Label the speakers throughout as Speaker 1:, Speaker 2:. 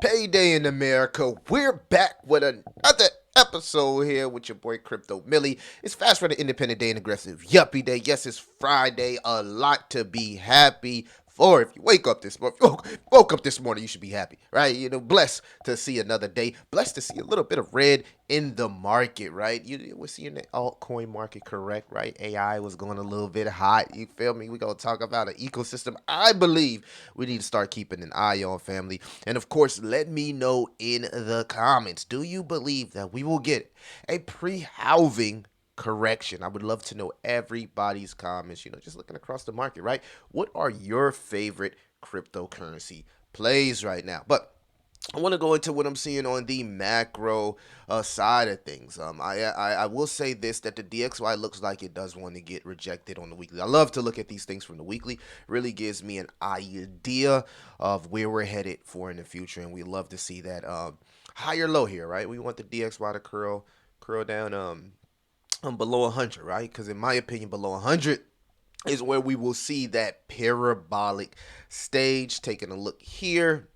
Speaker 1: Payday in America. We're back with another episode here with your boy Crypto Millie. It's fast running independent day and aggressive yuppie day. Yes, it's Friday. A lot to be happy for. If you wake up this morning, woke up this morning, you should be happy, right? Blessed to see another day. Blessed to see a little bit of red in the market, right? We're seeing the altcoin market correct, right? AI was going a little bit hot. You feel me? We're gonna talk about an ecosystem I believe we need to start keeping an eye on, family. And of course, let me know in the comments, do you believe that we will get a pre-halving correction? I would love to know everybody's comments, just looking across the market, right? What are your favorite cryptocurrency plays right now? But I want to go into what I'm seeing on the macro side of things. I will say this, that the DXY looks like it does want to get rejected on the weekly. I love to look at these things from the weekly. Really gives me an idea of where we're headed for in the future, and we love to see that higher low here, right? We want the DXY to curl down below 100, right? Because in my opinion, below 100 is where we will see that parabolic stage. Taking a look here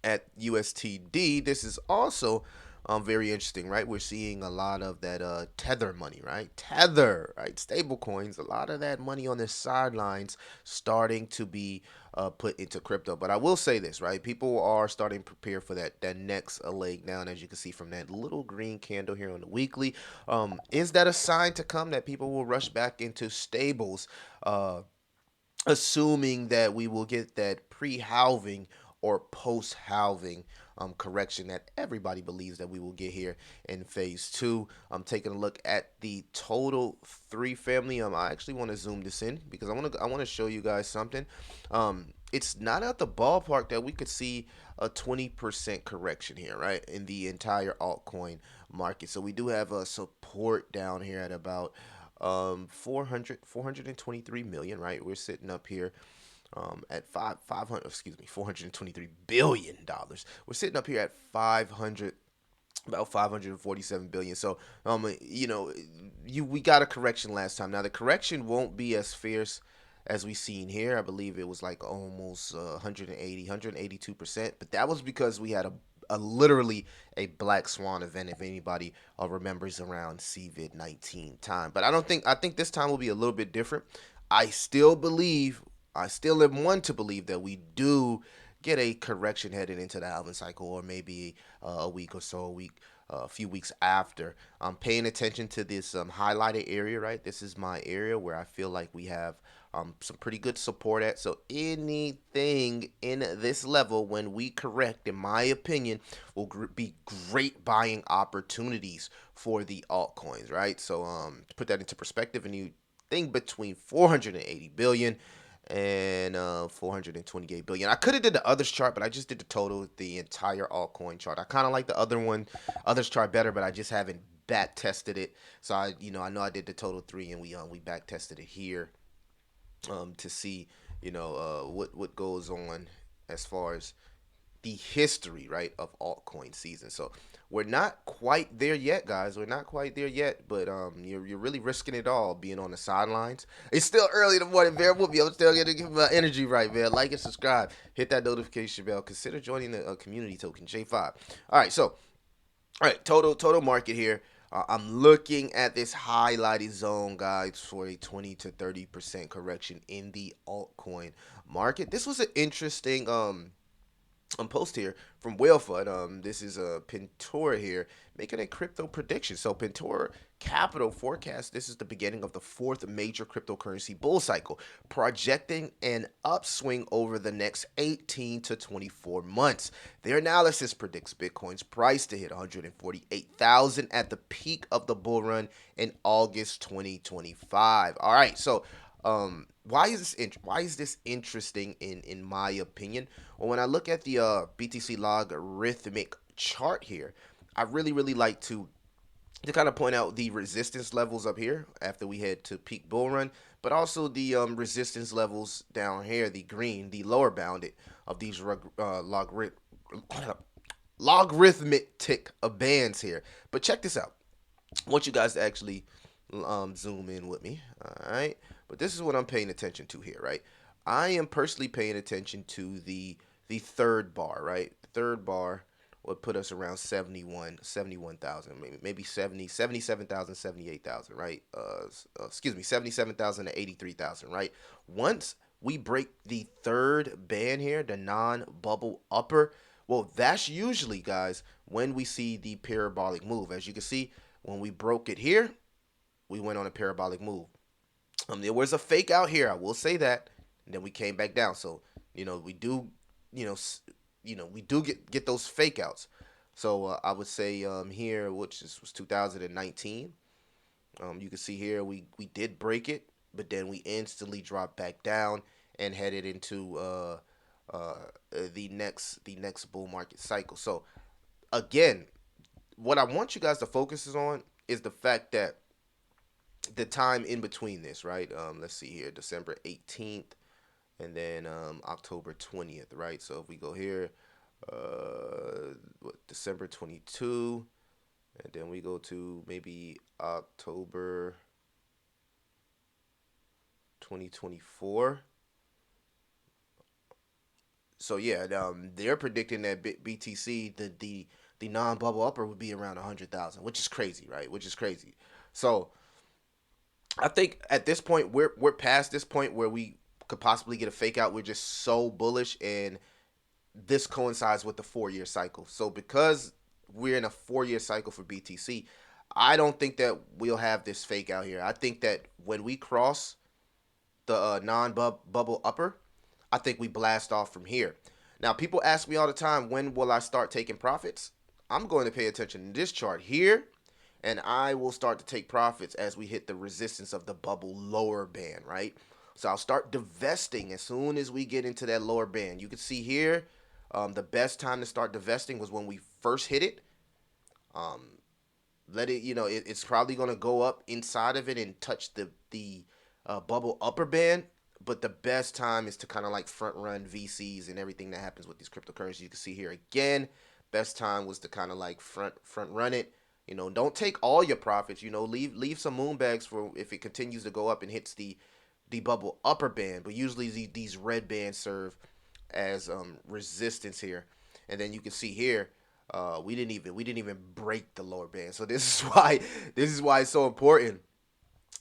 Speaker 1: at USTD, this is also very interesting, right? We're seeing a lot of that tether money, right? Tether, right? Stable coins, a lot of that money on the sidelines starting to be put into crypto. But I will say this, right? People are starting to prepare for that next leg down, as you can see from that little green candle here on the weekly. Is that a sign to come that people will rush back into stables? Assuming that we will get that pre-halving or post-halving correction that everybody believes that we will get here in phase two. I'm taking a look at the total three family. I actually want to zoom this in because I want to show you guys something. It's not at the ballpark that we could see a 20% correction here, right, in the entire altcoin market. So we do have a support down here at about 423 million, right? We're sitting up here at 500, excuse me, 423 billion dollars. We're sitting up here at 500, about 547 billion. So we got a correction last time. Now the correction won't be as fierce as we seen here. I believe it was like almost 182%, but that was because we had a literally a black swan event, if anybody remembers, around COVID-19 time. But I think this time will be a little bit different. I still am one to believe that we do get a correction headed into the halving cycle, or maybe a week or so, a few weeks after. I'm paying attention to this highlighted area, right? This is my area where I feel like we have some pretty good support at. So anything in this level, when we correct, in my opinion, will be great buying opportunities for the altcoins, right? So to put that into perspective, anything between 480 billion and 428 billion. I could have did the others chart, but I just did the total, the entire altcoin chart. I kind of like the others chart better, but I just haven't back tested it. So I know I did the total three, and we back tested it here to see what goes on as far as the history, right, of altcoin season. So we're not quite there yet, guys. We're not quite there yet, but you're really risking it all being on the sidelines. It's still early in the morning. Bear with me. I'm still gonna give my energy right, man. Like and subscribe. Hit that notification bell. Consider joining the community token J5. All right, so total market here. I'm looking at this highlighted zone, guys, for a 20 to 30% correction in the altcoin market. This was an interesting post here from Whale Fund. This is a Pentora here making a crypto prediction. So Pentora Capital forecast this is the beginning of the fourth major cryptocurrency bull cycle, projecting an upswing over the next 18 to 24 months. Their analysis predicts Bitcoin's price to hit 148,000 at the peak of the bull run in August 2025. All right, so why is this interesting in my opinion? Well, when I look at the BTC logarithmic chart here, I really like to kind of point out the resistance levels up here after we head to peak bull run, but also the resistance levels down here, the green, the lower bounded of these logarithmic tick of bands here. But check this out. I want you guys to actually zoom in with me. All right. But this is what I'm paying attention to here, right? I am personally paying attention to the third bar, right? third bar would put us around 71,000, maybe 77,000, 78,000, right? Excuse me, 77,000 to 83,000, right? Once we break the third band here, the non-bubble upper, well, that's usually, guys, when we see the parabolic move. As you can see, when we broke it here, we went on a parabolic move. There was a fake out here, I will say that, and then we came back down. So we do, you know, we do get those fake outs. So I would say here, was 2019. You can see here we did break it, but then we instantly dropped back down and headed into uh, the next bull market cycle. So again, what I want you guys to focus on is the fact that the time in between this, right? Let's see here, December 18th and then October 20th, right? So if we go here, December 22, and then we go to maybe October 2024. So yeah, they're predicting that BTC, the non-bubble upper would be around 100,000, which is crazy, right? Which is crazy. So I think at this point we're past this point where we could possibly get a fake out. We're just so bullish, and this coincides with the 4 year cycle. So because we're in a 4 year cycle for BTC, I don't think that we'll have this fake out here. I think that when we cross the non-bubble upper, I think we blast off from here. Now, people ask me all the time, when will I start taking profits? I'm going to pay attention to this chart here, and I will start to take profits as we hit the resistance of the bubble lower band, right? So I'll start divesting as soon as we get into that lower band. You can see here, the best time to start divesting was when we first hit it. Um, Let it, it's probably going to go up inside of it and touch the bubble upper band. But the best time is to kind of like front run VCs and everything that happens with these cryptocurrencies. You can see here again, best time was to kind of like front run it. Don't take all your profits. Leave some moon bags for if it continues to go up and hits the bubble upper band. But usually these red bands serve as resistance here. And then you can see here, we didn't even break the lower band. So this is why it's so important,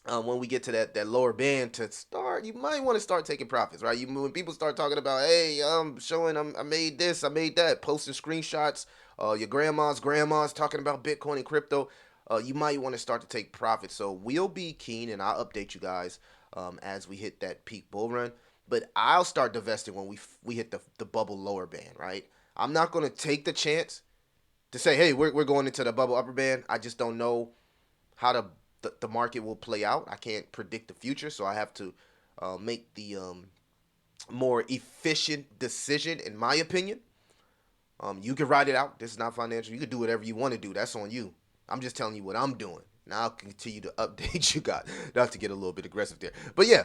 Speaker 1: when we get to that lower band, to start, you might want to start taking profits, right? When people start talking about, hey, I'm showing, I made this, I made that, posting screenshots, your grandma's talking about Bitcoin and crypto, you might want to start to take profits. So we'll be keen, and I'll update you guys as we hit that peak bull run. But I'll start divesting when we hit the bubble lower band, right? I'm not going to take the chance to say, hey, we're going into the bubble upper band. I just don't know how the market will play out. I can't predict the future, so I have to make the more efficient decision, in my opinion. You can write it out. This is not financial. You can do whatever you want to do. That's on you. I'm just telling you what I'm doing. Now I'll continue to update you guys. Not to get a little bit aggressive there, but yeah,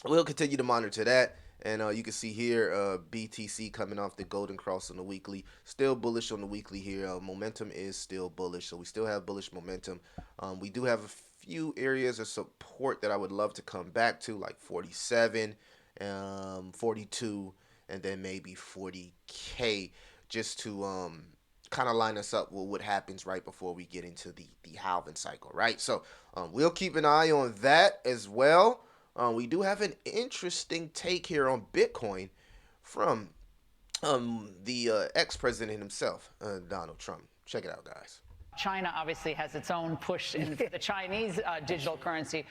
Speaker 1: we'll continue to monitor that. And you can see here, BTC coming off the golden cross on the weekly. Still bullish on the weekly here. Momentum is still bullish, so we still have bullish momentum. We do have a few areas of support that I would love to come back to, like 47, 42, and then maybe 40K, just to kind of line us up with what happens right before we get into the halving cycle, right? So we'll keep an eye on that as well. We do have an interesting take here on Bitcoin from the ex-president himself, Donald Trump. Check it out, guys.
Speaker 2: China obviously has its own push in the Chinese digital currency.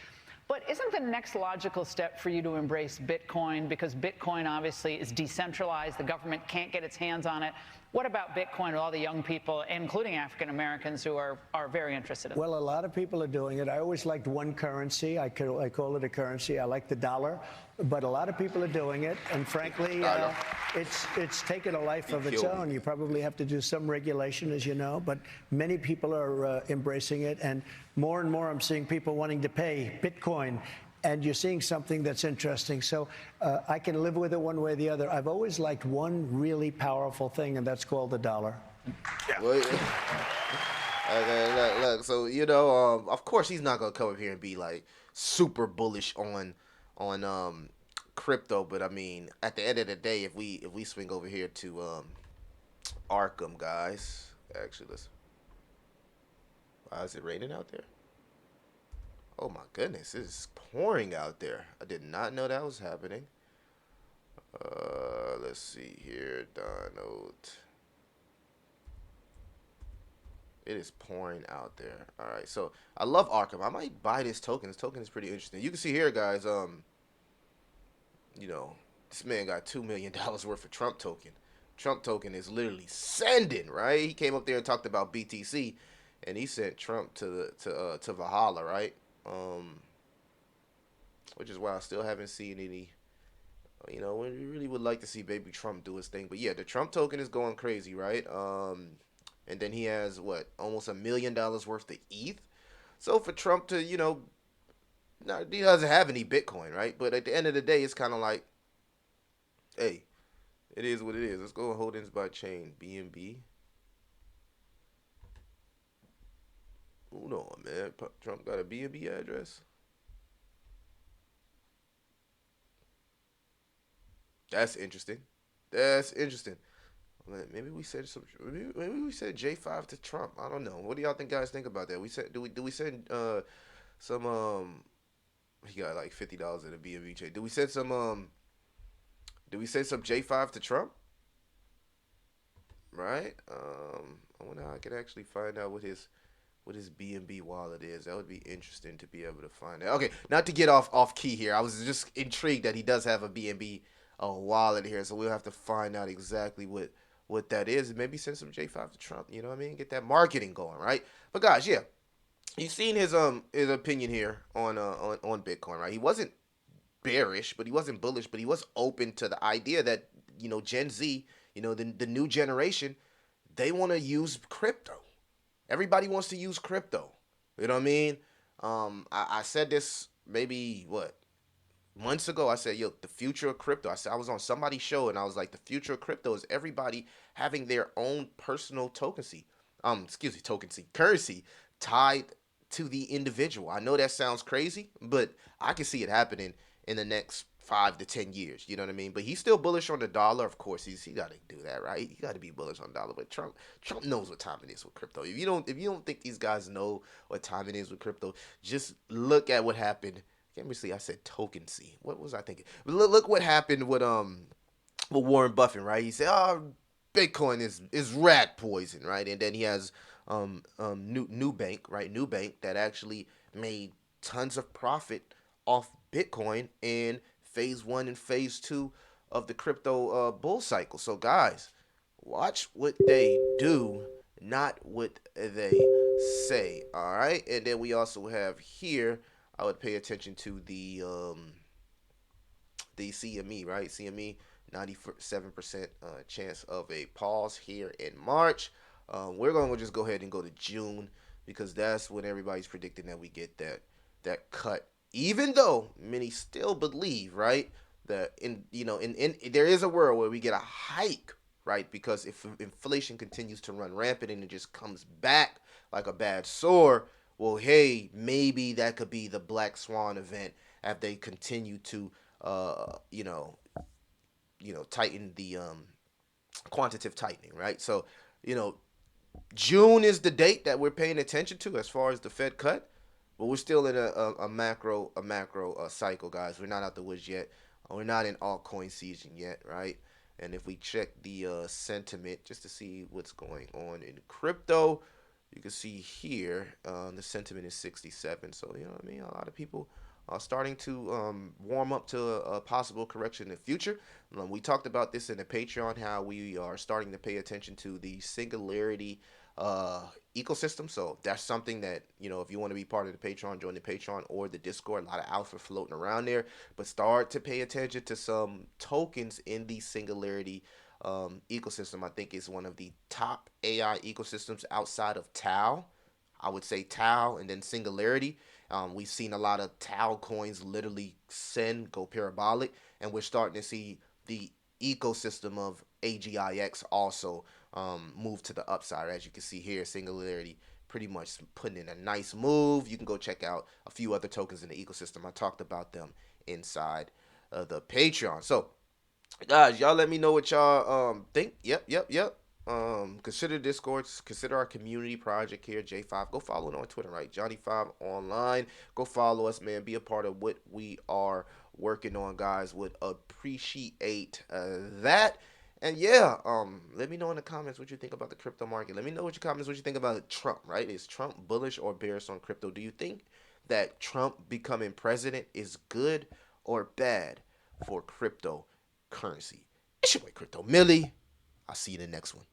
Speaker 2: But isn't the next logical step for you to embrace Bitcoin? Because Bitcoin obviously is decentralized. The government can't get its hands on it. What about Bitcoin with all the young people, including African Americans, who are very interested in it?
Speaker 3: Well, a lot of people are doing it. I always liked one currency. I call it a currency. I like the dollar. But a lot of people are doing it. And frankly, it's taken a life of its own. You probably have to do some regulation, as you know. But many people are embracing it. And more I'm seeing people wanting to pay Bitcoin. And you're seeing something that's interesting. So I can live with it one way or the other. I've always liked one really powerful thing, and that's called the dollar.
Speaker 1: Yeah. Well, okay, look. So of course, he's not gonna come up here and be like super bullish on crypto. But I mean, at the end of the day, if we swing over here to Arkham, guys. Actually, let's. Why is it raining out there? Oh my goodness, it's pouring out there. I did not know that was happening. Let's see here, Donald. It is pouring out there. All right, so I love Arkham. I might buy this token. This token is pretty interesting. You can see here, guys. You know, this man got $2 million worth of Trump token. Trump token is literally sending, right? He came up there and talked about BTC, and he sent Trump to Valhalla, right? Um, which is why I still haven't seen any. We really would like to see baby Trump do his thing, but yeah, the Trump token is going crazy, right? And then he has what, almost $1 million worth of ETH. So for Trump to, no, he doesn't have any Bitcoin, right? But at the end of the day, it's kind of like, hey, it is what it is. Let's go holdings by chain, BNB. Hold on, man. Trump got a BNB address. That's interesting. That's interesting. Maybe we said some. Maybe we said J5 to Trump. I don't know. What do y'all think, guys? Think about that. We said do we send some he got like $50 in a BNB chain. Do we send some J5 to Trump? Right. I wonder how I could actually find out what his BNB wallet is. That would be interesting to be able to find out. Okay, not to get off key here. I was just intrigued that he does have a BNB wallet here, so we'll have to find out exactly what that is, and maybe send some J5 to Trump. You know what I mean? Get that marketing going, right? But guys, yeah, you've seen his opinion here on Bitcoin, right? He wasn't bearish, but he wasn't bullish, but he was open to the idea that Gen Z, the new generation, they want to use crypto. Everybody wants to use crypto. You know what I mean? I said this maybe what months ago. I said, yo, the future of crypto. I said I was on somebody's show and I was like, the future of crypto is everybody having their own personal tokency. Excuse me, tokency currency tied to the individual. I know that sounds crazy, but I can see it happening in the next 5 to 10 years. You know what I mean? But he's still bullish on the dollar. Of course, he got to do that, right? He got to be bullish on the dollar. But Trump knows what time it is with crypto. If you don't think these guys know what time it is with crypto, just look at what happened. Can't see. I said token C. What was I thinking? Look what happened with Warren Buffett, right? He said, "Oh, Bitcoin is rat poison," right? And then he has New Bank, right? New Bank that actually made tons of profit off Bitcoin in phase one and phase two of the crypto bull cycle. So guys, watch what they do, not what they say. All right, and then we also have here. I would pay attention to the CME, right? CME, 97% chance of a pause here in March. We're going to just go ahead and go to June because that's when everybody's predicting that we get that cut. Even though many still believe, right, that in there is a world where we get a hike, right? Because if inflation continues to run rampant and it just comes back like a bad sore, well, hey, maybe that could be the black swan event if they continue to, uh, you know, tighten the quantitative tightening, right? So, you know, June is the date that we're paying attention to as far as the Fed cut, but we're still in a macro cycle, guys. We're not out the woods yet. We're not in altcoin season yet, right? And if we check the sentiment just to see what's going on in crypto, you can see here the sentiment is 67. So you know what I mean. A lot of people are starting to warm up to a possible correction in the future. We talked about this in the Patreon, how we are starting to pay attention to the singularity uh, ecosystem. So that's something that, if you want to be part of the Patreon, join the Patreon or the Discord. A lot of alpha floating around there, but start to pay attention to some tokens in the singularity ecosystem. I think is one of the top AI ecosystems outside of Tau. I would say Tau and then Singularity. We've seen a lot of Tau coins literally go parabolic, and we're starting to see the ecosystem of AGIX also move to the upside. As you can see here, Singularity pretty much putting in a nice move. You can go check out a few other tokens in the ecosystem. I talked about them inside the Patreon. So, guys, y'all let me know what y'all think. Yep, yep, yep. Consider Discord. Consider our community project here, J5. Go follow it on Twitter, right? Johnny5 online. Go follow us, man. Be a part of what we are working on, guys. Would appreciate that. And yeah, let me know in the comments what you think about the crypto market. Let me know what your comments what you think about Trump, right? Is Trump bullish or bearish on crypto? Do you think that Trump becoming president is good or bad for cryptocurrency? It's your boy Crypto Millie. I'll see you in the next one.